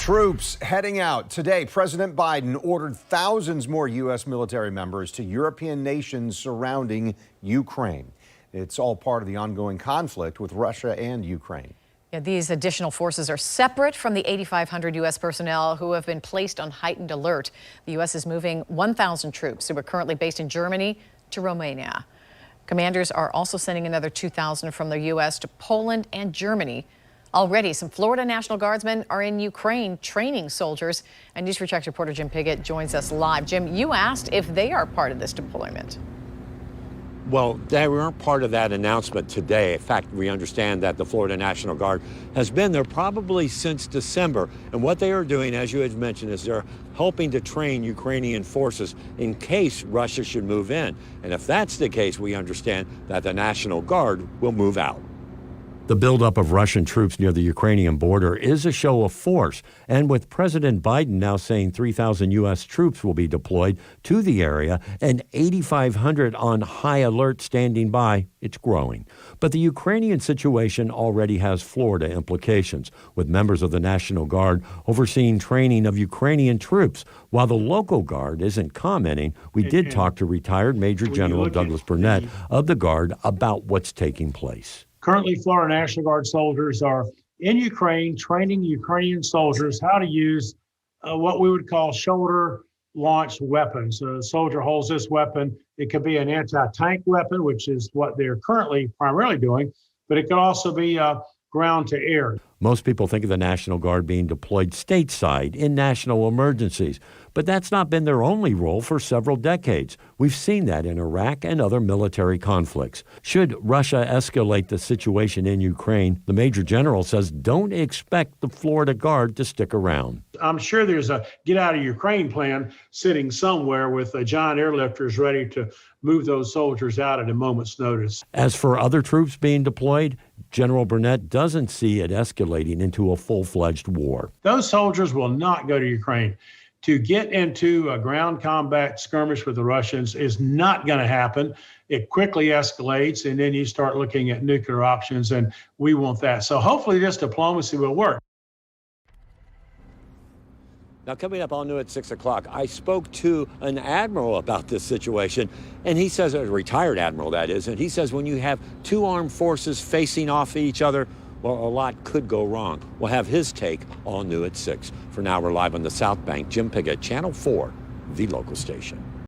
Troops heading out. Today, President Biden ordered thousands more U.S. military members to European nations surrounding Ukraine. It's all part of the ongoing conflict with Russia and Ukraine. Yeah, these additional forces are separate from the 8,500 U.S. personnel who have been placed on heightened alert. The U.S. is moving 1,000 troops who are currently based in Germany to Romania. Commanders are also sending another 2,000 from the U.S. to Poland and Germany. Already, some Florida National Guardsmen are in Ukraine training soldiers. And News 4 Check's reporter Jim Piggott joins us live. Jim, you asked if they are part of this deployment. Well, they weren't part of that announcement today. In fact, we understand that the Florida National Guard has been there probably since December. And what they are doing, as you had mentioned, is they're helping to train Ukrainian forces in case Russia should move in. And if that's the case, we understand that the National Guard will move out. The buildup of Russian troops near the Ukrainian border is a show of force. And with President Biden now saying 3,000 U.S. troops will be deployed to the area and 8,500 on high alert standing by, it's growing. But the Ukrainian situation already has Florida implications, with members of the National Guard overseeing training of Ukrainian troops. While the local Guard isn't commenting, we did talk to retired Major General Douglas Burnett of the Guard about what's taking place. Currently, Florida National Guard soldiers are in Ukraine training Ukrainian soldiers how to use what we would call shoulder-launched weapons. A soldier holds this weapon. It could be an anti-tank weapon, which is what they're currently primarily doing, but it could also be ground to air. Most people think of the National Guard being deployed stateside in national emergencies, but that's not been their only role for several decades. We've seen that in Iraq and other military conflicts. Should Russia escalate the situation in Ukraine, the Major General says don't expect the Florida Guard to stick around. I'm sure there's a get out of Ukraine plan sitting somewhere with giant airlifters ready to move those soldiers out at a moment's notice. As for other troops being deployed, General Burnett doesn't see it escalating into a full-fledged war. Those soldiers will not go to Ukraine. To get into a ground combat skirmish with the Russians is not going to happen. It quickly escalates, and then you start looking at nuclear options, and we want that. So hopefully this diplomacy will work. Now, coming up all new at 6 o'clock, I spoke to an admiral about this situation, and he says, a retired admiral that is, and he says when you have two armed forces facing off each other, well, a lot could go wrong. We'll have his take all new at 6. For now, we're live on the South Bank. Jim Piggott, Channel 4, the local station.